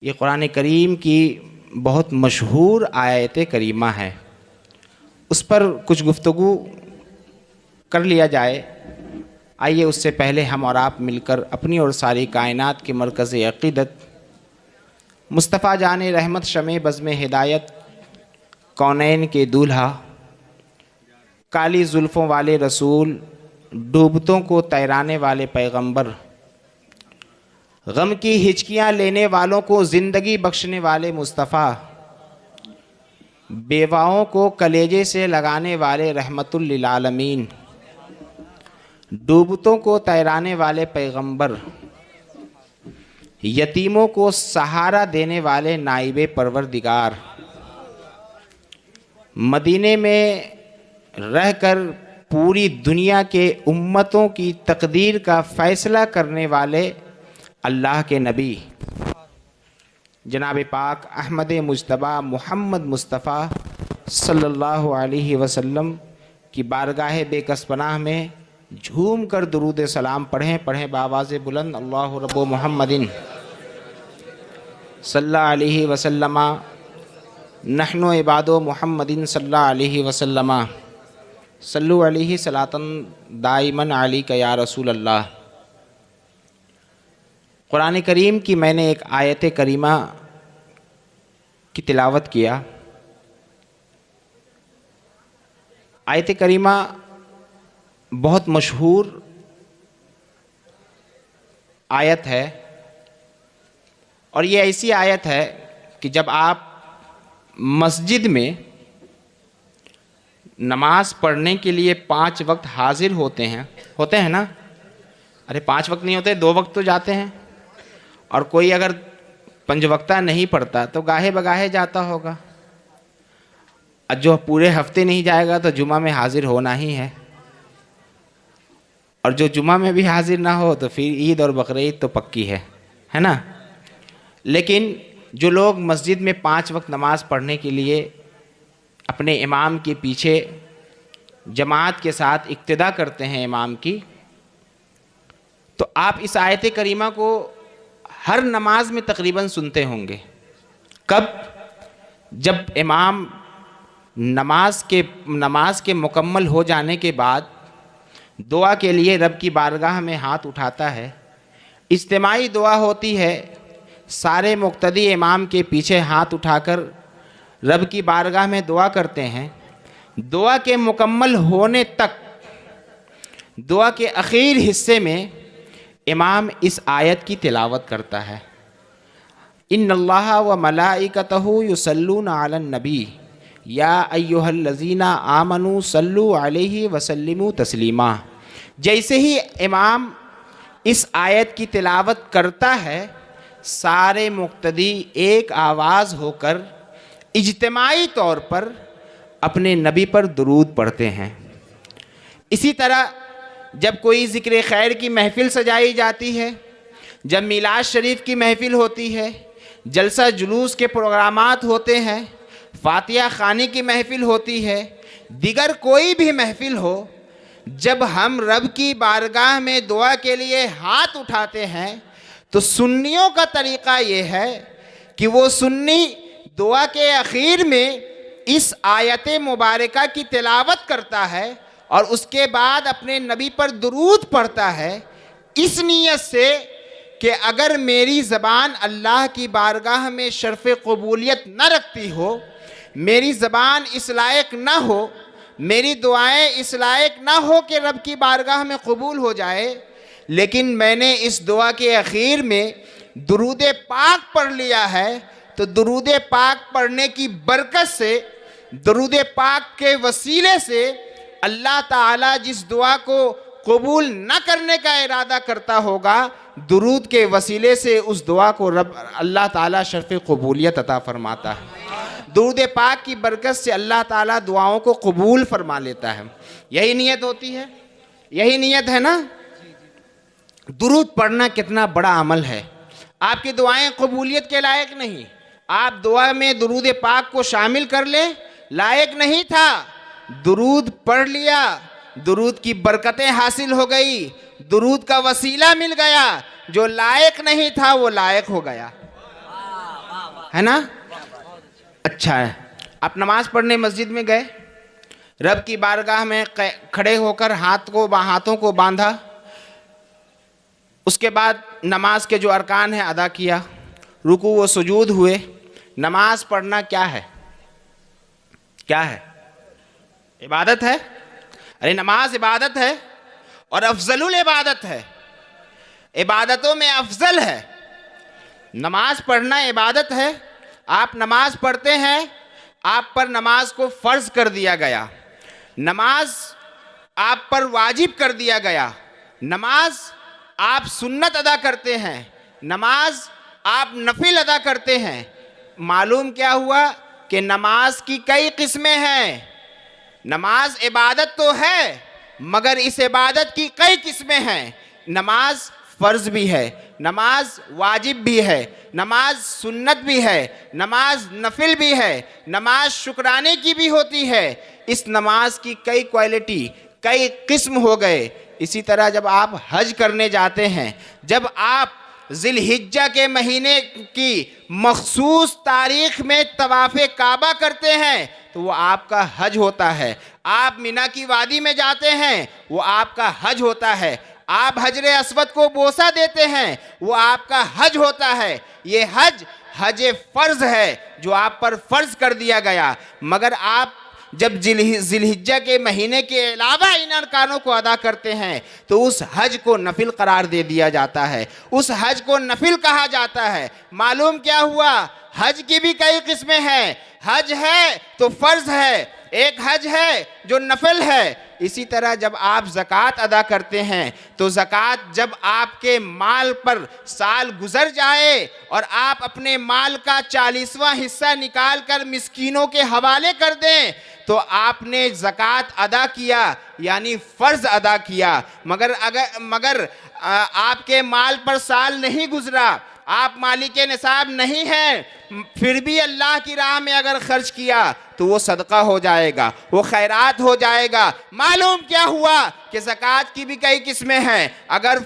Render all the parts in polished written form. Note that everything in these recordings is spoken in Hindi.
ये कुरान करीम की बहुत मशहूर आयत करीमा है, उस पर कुछ गुफ्तगू कर लिया जाए। आइए उससे पहले हम और आप मिलकर अपनी और सारी कायनात के मरकज़ अक़ीदत मुस्तफ़ा जान रहमत शमे बज़्म हिदायत कौनैन के दूल्हा काली जुल्फ़ों वाले रसूल डूबतों को तैराने वाले पैगंबर गम की हिचकियाँ लेने वालों को ज़िंदगी बख्शने वाले मुस्तफ़ा बेवाओं को कलेजे से लगाने वाले रहमतुल लिल आलमीन डूबतों को तैराने वाले पैगंबर यतीमों को सहारा देने वाले नाइबे परवरदिगार मदीने में रहकर पूरी दुनिया के उम्मतों की तकदीर का फ़ैसला करने वाले अल्लाह के नबी जनाब पाक अहमद मुज्तबा मोहम्मद मुस्तफ़ा सल्लल्लाहु अलैहि वसल्लम की बारगाह बेकसपनाह में झूम कर दुरूद सलाम पढ़ें बावाज़ बुलंद अल्लाहु रब्बु मुहम्मदिन सल्लल्लाहु अलैहि वसल्लमा नहनु इबादो मुहम्मदिन सल्लल्लाहु अलैहि वसल्लमा सल्लु अलैहि सलातन दाइमन अलैका या रसूल अल्लाह। कुरान करीम की मैंने एक आयत करीमा की तिलावत किया। आयत करीमा बहुत मशहूर आयत है और ये ऐसी आयत है कि जब आप मस्जिद में नमाज पढ़ने के लिए 5 वक्त हाजिर होते हैं ना। अरे 5 वक्त नहीं होते, 2 वक्त तो जाते हैं। और कोई अगर 5 वक्ता नहीं पढ़ता तो गाहे बगाहे जाता होगा, और जो पूरे हफ्ते नहीं जाएगा तो जुमा में हाजिर होना ही है, और जो जुमा में भी हाजिर ना हो तो फिर ईद और बकरीद तो पक्की है ना। लेकिन जो लोग मस्जिद में 5 वक्त नमाज पढ़ने के लिए अपने इमाम के पीछे जमात के साथ इक्तिदा करते हैं इमाम की, तो आप इस आयत करीमा को हर नमाज में तकरीबन सुनते होंगे। कब? जब इमाम नमाज के मुकम्मल हो जाने के बाद दुआ के लिए रब की बारगाह में हाथ उठाता है। इज्तिमाई दुआ होती है, सारे मुक्तदी इमाम के पीछे हाथ उठाकर रब की बारगाह में दुआ करते हैं। दुआ के मुकम्मल होने तक दुआ के आखिर हिस्से में इमाम इस आयत की तिलावत करता है। इन्नल्लाह व मलाइकतहु युसल्लूना अलन नबी या अय्युहल्लज़ीना आमनू सल्लु अलैहि वसल्लिमू तस्लीमा। जैसे ही इमाम इस आयत की तिलावत करता है, सारे मुक्तदी एक आवाज़ होकर इज्तिमाई तौर पर अपने नबी पर दुरूद पढ़ते हैं। इसी तरह जब कोई ज़िक्र खैर की महफ़िल सजाई जाती है, जब मिलाद शरीफ की महफ़िल होती है, जलसा जुलूस के प्रोग्रामात होते हैं, फातिहा खानी की महफ़िल होती है, दिगर कोई भी महफ़िल हो, जब हम रब की बारगाह में दुआ के लिए हाथ उठाते हैं तो सुन्नियों का तरीक़ा ये है कि वो सुन्नी दुआ के आखिर में इस आयत मुबारका की तिलावत करता है और उसके बाद अपने नबी पर दुरूद पढ़ता है, इस नीयत से कि अगर मेरी ज़बान अल्लाह की बारगाह में शर्फ़ क़बूलियत न रखती हो, मेरी ज़बान इस लायक न हो, मेरी दुआएं इस लायक न हो कि रब की बारगाह में कबूल हो जाए, लेकिन मैंने इस दुआ के आखिर में दुरूद पाक पढ़ लिया है, तो दुरूद पाक पढ़ने की बरकत से, दुरूद पाक के वसीले से अल्लाह ताला जिस दुआ को कबूल न करने का इरादा करता होगा, दुरूद के वसीले से उस दुआ को रब अल्लाह ताला शर्फ़ क़बूलियत अता फरमाता है। दुरूद पाक की बरकत से अल्लाह ताला दुआओं को कबूल फरमा लेता है। यही नीयत होती है, यही नीयत है ना। दुरूद पढ़ना कितना बड़ा अमल है। आपकी दुआएं कबूलियत के लायक नहीं, आप दुआ में दुरूद पाक को शामिल कर लें, लायक नहीं था, दुरूद पढ़ लिया, दुरूद की बरकतें हासिल हो गई, दुरूद का वसीला मिल गया, जो लायक नहीं था वो लायक हो गया। है ना? अच्छा है, आप नमाज पढ़ने मस्जिद में गए, रब की बारगाह में खड़े होकर हाथों को बांधा, उसके बाद नमाज के जो अरकान हैं अदा किया, रुकू व सुजूद हुए। नमाज पढ़ना क्या है? क्या है? इबादत है। अरे नमाज इबादत है और अफजलुल इबादत है, इबादतों में अफजल है। नमाज पढ़ना इबादत है। आप नमाज पढ़ते हैं, आप पर नमाज को फ़र्ज कर दिया गया, नमाज आप पर वाजिब कर दिया गया, नमाज आप सुन्नत अदा करते हैं, नमाज आप नफिल अदा करते हैं। मालूम क्या हुआ कि नमाज की कई किस्में हैं। नमाज इबादत तो है मगर इस इबादत की कई किस्में हैं। नमाज फ़र्ज भी है, नमाज वाजिब भी है, नमाज सुन्नत भी है, नमाज नफिल भी है, नमाज शुक्राने की भी होती है। इस नमाज की कई क्वालिटी, कई किस्म हो गए। इसी तरह जब आप हज करने जाते हैं, जब आप ज़िलहिज्जा के महीने की मखसूस तारीख में तवाफ़े काबा करते हैं तो वो आपका हज होता है। आप मिना की वादी में जाते हैं, वो आपका हज होता है। आप हजरे अस्वद को बोसा देते हैं, वो आपका हज होता है। ये हज फ़र्ज है जो आप पर फ़र्ज कर दिया गया। मगर आप जब ज़िलहिज्जा के महीने के अलावा इन अरकानों को अदा करते हैं तो उस हज को नफिल करार दे दिया जाता है, उस हज को नफिल कहा जाता है। मालूम क्या हुआ? हज की भी कई किस्में हैं। हज है तो फ़र्ज है, एक हज है जो नफिल है। इसी तरह जब आप ज़कात अदा करते हैं तो ज़कात जब आपके माल पर साल गुजर जाए और आप अपने माल का 40वां हिस्सा निकाल कर मिस्कीनों के हवाले कर दें तो आपने ज़कात अदा किया, यानी फ़र्ज़ अदा किया। मगर आपके माल पर साल नहीं गुजरा, आप मालिक निसाब नहीं हैं, फिर भी अल्लाह की राह में अगर खर्च किया तो वो सदका हो जाएगा, वो खैरात हो जाएगा। मालूम क्या हुआ कि ज़कात की भी कई किस्में हैं। अगर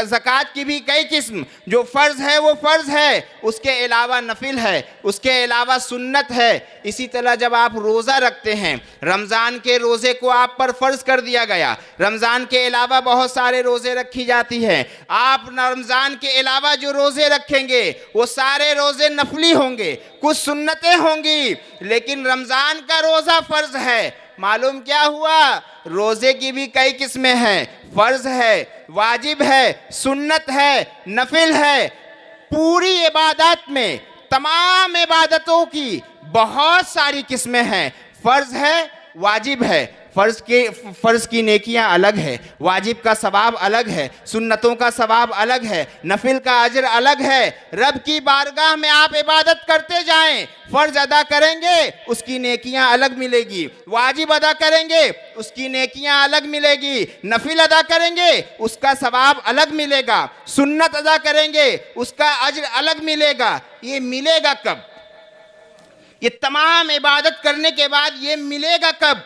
ज़कात की भी कई किस्म, जो फ़र्ज़ है वो फ़र्ज़ है, उसके अलावा नफिल है, उसके अलावा सुन्नत है। इसी तरह जब आप रोज़ा रखते हैं, रमज़ान के रोज़े को आप पर फ़र्ज़ कर दिया गया, रमज़ान के अलावा बहुत सारे रोज़े रखी जाती हैं। आप रमज़ान के अलावा जो रोज़े रखेंगे वो सारे रोज़े नफली होंगे, कुछ सुन्नतें होंगी, लेकिन रमज़ान का रोज़ा फ़र्ज़ है। मालूम क्या हुआ? रोज़े की भी कई किस्में हैं। फ़र्ज़ है, वाजिब है, सुन्नत है, नफिल है। पूरी इबादत में, तमाम इबादतों की बहुत सारी किस्में हैं। फ़र्ज़ है, वाजिब है। फ़र्ज़ की नेकियां अलग है, वाजिब का सवाब अलग है, सुन्नतों का सवाब अलग है, नफिल का अजर अलग है। रब की बारगाह में आप इबादत करते जाएं, फ़र्ज़ अदा करेंगे उसकी नेकियां अलग मिलेगी, वाजिब अदा करेंगे उसकी नेकियां अलग मिलेगी, नफिल अदा करेंगे उसका सवाब अलग मिलेगा, सुन्नत अदा करेंगे उसका अजर अलग मिलेगा। ये मिलेगा कब? ये तमाम इबादत करने के बाद ये मिलेगा कब?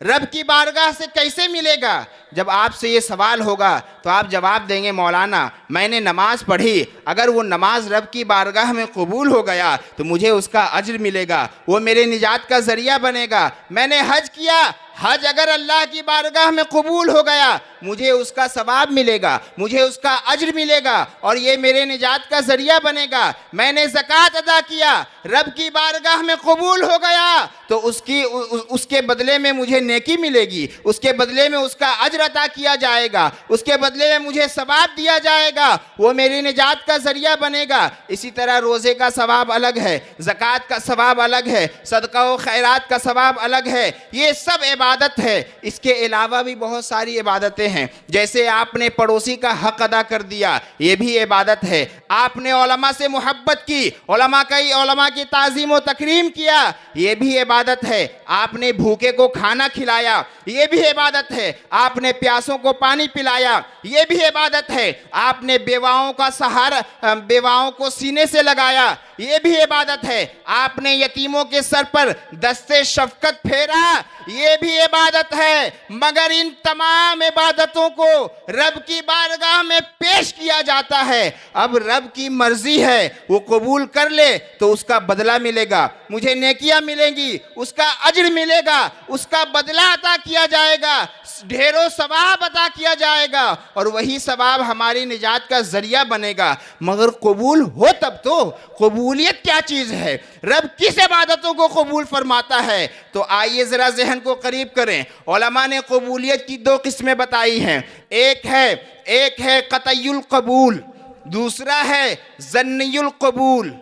रब की बारगाह से कैसे मिलेगा? जब आपसे ये सवाल होगा तो आप जवाब देंगे, मौलाना मैंने नमाज पढ़ी, अगर वो नमाज रब की बारगाह में कबूल हो गया तो मुझे उसका अज्र मिलेगा, वो मेरे निजात का ज़रिया बनेगा। मैंने हज किया, हज अगर अल्लाह की बारगाह में कबूल हो गया मुझे उसका सवाब मिलेगा, मुझे उसका अज्र मिलेगा और ये मेरे निजात का ज़रिया बनेगा। मैंने ज़कात अदा किया, रब की बारगाह में कबूल हो गया तो उसके बदले में मुझे नेकी मिलेगी, उसके बदले में उसका अज्र अता किया जाएगा, उसके बदले में मुझे सवाब दिया जाएगा, वो मेरी निजात का ज़रिया बनेगा। इसी तरह रोज़े का सवाब अलग है, ज़कात का सवाब अलग है, सदका व खैरात का सवाब अलग है। ये सब इबादत है। इसके अलावा भी बहुत सारी इबादतें हैं। जैसे आपने पड़ोसी का हक अदा कर दिया, ये भी इबादत है। आपने उलमा से मोहब्बत की, उलमा की ताज़ीम व तकरीम किया, ये भी इबादत है। आपने भूखे को खाना खिलाया, ये भी इबादत है। आपने प्यासों को पानी पिलाया, ये भी इबादत है। आपने बेवाओं का सहारा, बेवाओं को सीने से लगाया, ये भी इबादत है। आपने यतीमों के सर पर दस्ते शफकत फेरा, ये भी इबादत है। मगर इन तमाम इबादतों को रब की बारगाह में पेश किया जाता है। अब रब की मर्जी है, वो कबूल कर ले तो उसका बदला मिलेगा, मुझे नेकियां मिलेंगी, उसका अज्र मिलेगा, उसका बदला अता किया जाएगा, ढेरों सवाब अता किया जाएगा और वही सवाब हमारी निजात का जरिया बनेगा। मगर कबूल हो तब तो। कबूलियत क्या चीज़ है, रब किस इबादतों को कबूल फरमाता है? तो आइए ज़रा जहन को करीब करें। उलमा ने कबूलियत की दो किस्में बताई हैं। एक है कतयुल कबूल, दूसरा है ज़न्नियुल कबूल।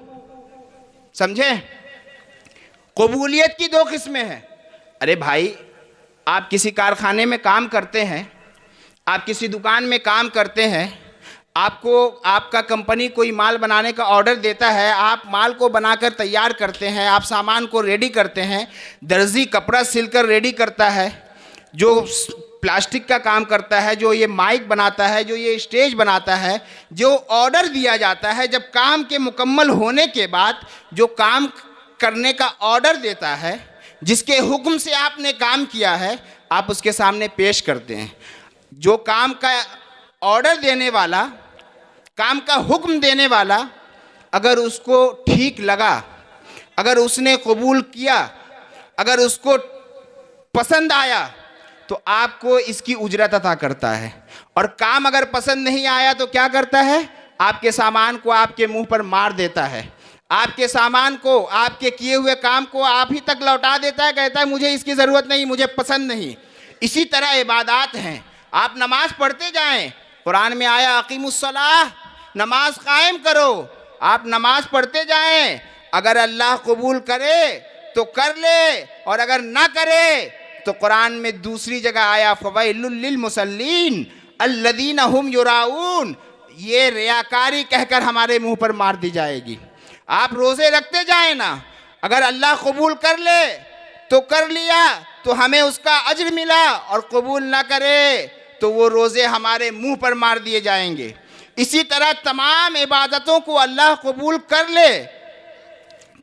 समझे? कबूलियत की दो किस्में हैं। अरे भाई, आप किसी कारखाने में काम करते हैं, आप किसी दुकान में काम करते हैं, आपको आपका कंपनी कोई माल बनाने का ऑर्डर देता है, आप माल को बनाकर तैयार करते हैं, आप सामान को रेडी करते हैं, दर्जी कपड़ा सिलकर रेडी करता है, जो प्लास्टिक का काम करता है, जो ये माइक बनाता है, जो ये स्टेज बनाता है, जो ऑर्डर दिया जाता है, जब काम के मुकम्मल होने के बाद जो काम करने का ऑर्डर देता है, जिसके हुक्म से आपने काम किया है, आप उसके सामने पेश करते हैं। जो काम का ऑर्डर देने वाला, काम का हुक्म देने वाला, अगर उसको ठीक लगा, अगर उसने कबूल किया, अगर उसको पसंद आया, तो आपको इसकी उजरत अता करता है। और काम अगर पसंद नहीं आया तो क्या करता है? आपके सामान को आपके मुंह पर मार देता है, आपके सामान को, आपके किए हुए काम को आप ही तक लौटा देता है, कहता है मुझे इसकी ज़रूरत नहीं, मुझे पसंद नहीं। इसी तरह इबादात हैं। आप नमाज पढ़ते जाएं, कुरान में आया अकीमुस्सलाह, नमाज कायम करो। आप नमाज पढ़ते जाएं, अगर अल्लाह कबूल करे तो कर ले, और अगर ना करे तो कुरान में दूसरी जगह आया फवैलुल लिल मुसल्लीन अल्लज़ीना हुम युराऊन, ये रियाकारी कहकर हमारे मुंह पर मार दी जाएगी। आप रोज़े रखते जाएं ना, अगर अल्लाह कबूल कर ले तो कर लिया तो हमें उसका अज्र मिला, और कबूल ना करे तो वो रोज़े हमारे मुंह पर मार दिए जाएंगे। इसी तरह तमाम इबादतों को अल्लाह कबूल कर ले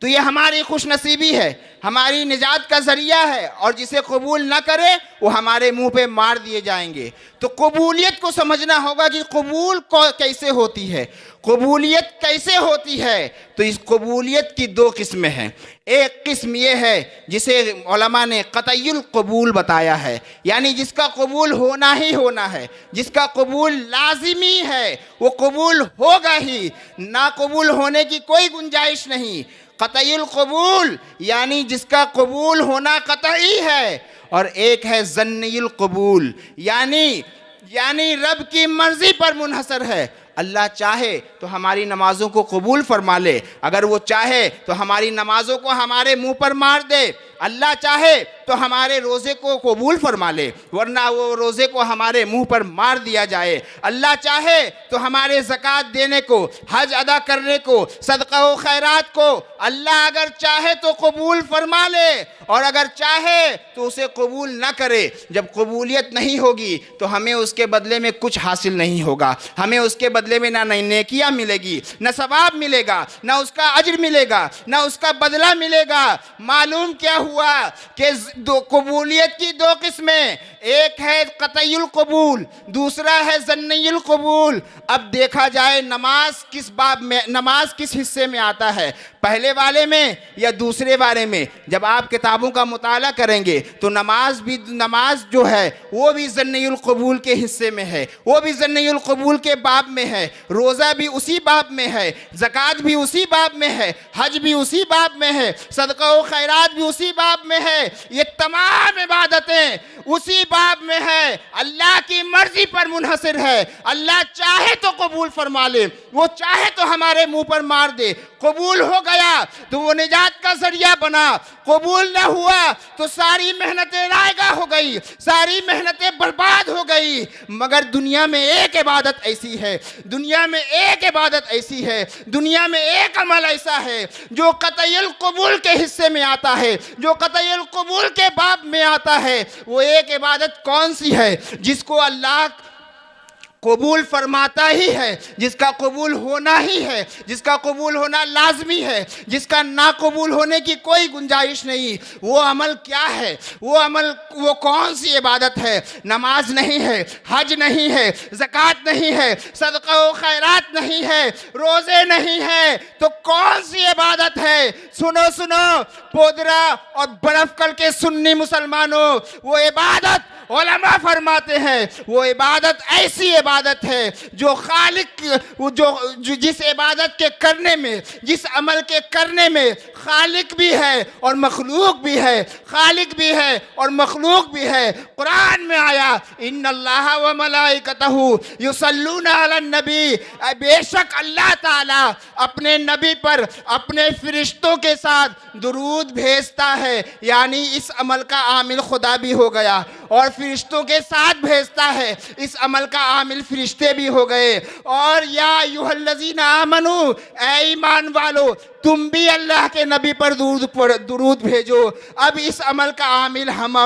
तो ये हमारी खुशनसीबी है, हमारी निजात का ज़रिया है, और जिसे कबूल ना करे वो हमारे मुंह पे मार दिए जाएंगे। तो कबूलियत को समझना होगा कि कबूल कैसे होती है, कबूलियत कैसे होती है। तो इस कबूलियत की दो किस्में हैं। एक किस्म ये है जिसे उलमा ने कतयुल कबूल बताया है, यानी जिसका कबूल होना ही होना है, जिसका कबूल लाजिमी है, वो कबूल होगा ही, ना कबूल होने की कोई गुंजाइश नहीं। कतयुल कबूल यानी जिसका कबूल होना कतई है। और एक है ज़न्नियुल कबूल, यानी रब की मर्जी पर मुनहसर है। अल्लाह चाहे तो हमारी नमाज़ों को कबूल फरमा ले, अगर वो चाहे तो हमारी नमाज़ों को हमारे मुंह पर मार दे। अल्लाह चाहे तो हमारे रोज़े को कबूल फरमा ले, वरना वो रोज़े को हमारे मुंह पर मार दिया जाए। अल्लाह चाहे तो हमारे ज़कात देने को, हज अदा करने को, सदका व खैरात को अल्लाह अगर चाहे तो कबूल फरमा ले, और अगर चाहे तो उसे कबूल ना करे। जब कबूलियत नहीं होगी तो हमें उसके बदले में कुछ हासिल नहीं होगा, हमें उसके बदले में ना नेकियां मिलेगी, ना सवाब मिलेगा, ना उसका अज्र मिलेगा, ना उसका बदला मिलेगा। मालूम क्या हुआ कि कबूलियत की दो किस्में, एक है कतयुल कबूल, दूसरा है ज़न्नियुल कबूल। अब देखा जाए नमाज किस बाब में, नमाज किस हिस्से में आता है, पहले वाले में या दूसरे वाले में? जब आप किताबों का मुताला करेंगे तो नमाज जो है वो भी ज़न्नियुल कबूल के हिस्से में है, वो भी ज़न्नियुल कबूल के बाब में है। रोज़ा भी उसी बाब में है, ज़कात भी उसी बाब में है, हज भी उसी बाब में है, सदका व खैरात भी उसी बाब में है। ये तमाम इबादतें उसी बाब में है। अल्लाह की मर्जी पर मुनहसर है। अल्लाह चाहे तो कबूल फरमा ले, वो चाहे तो हमारे मुंह पर मार दे। कबूल हो गया तो वो निजात का जरिया बना, कबूल ना हुआ तो सारी मेहनतें रायगा हो गई, सारी मेहनतें बर्बाद हो गई। मगर दुनिया में एक इबादत ऐसी है, दुनिया में एक इबादत ऐसी है, दुनिया में एक अमल ऐसा है जो कतयुल कबूल के हिस्से में आता है, जो जो कतईल कबूल के बाब में आता है। वो एक इबादत कौन सी है जिसको अल्लाह कबूल फरमाता ही है, जिसका कबूल होना ही है, जिसका कबूल होना लाजमी है, जिसका ना कबूल होने की कोई गुंजाइश नहीं। वो अमल क्या है? वो कौन सी इबादत है? नमाज नहीं है, हज नहीं है, ज़कात नहीं है, सदका व खैरात नहीं है, रोज़े नहीं है, तो कौन सी इबादत है? सुनो सुनो पोदरा और बरफकल के सुन्नी मुसलमानों, वो इबादत उलमा फरमाते हैं, वो इबादत ऐसी इबादत है जो खालिक जो जिस इबादत के करने में, जिस अमल के करने में खालिक भी है और मखलूक भी है, खालिक भी है और मखलूक भी है। कुरान में आया इन्नल्लाह व मलाइकतहू युसल्लूना अलन नबी, बेशक अल्लाह ताला अपने नबी पर अपने फरिश्तों के साथ दुरूद भेजता है। यानी इस अमल का आमिल खुदा भी हो गया और फरिश्तों के साथ भेजता है, इस अमल का आमिल फरिश्ते भी हो गए। और या अय्युहल्लज़ीना आमनू, ऐ ईमान वालो, तुम भी अल्लाह के नबी पर दुरूद भेजो। अब इस अमल का आमिल हम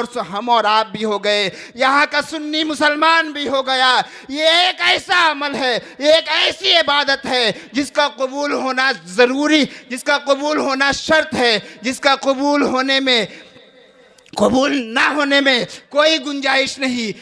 और आप भी हो गए, यहाँ का सुन्नी मुसलमान भी हो गया। ये एक ऐसा अमल है, एक ऐसी इबादत है जिसका कबूल होना ज़रूरी, जिसका कबूल होना शर्त है, जिसका कबूल ना होने में कोई गुंजाइश नहीं।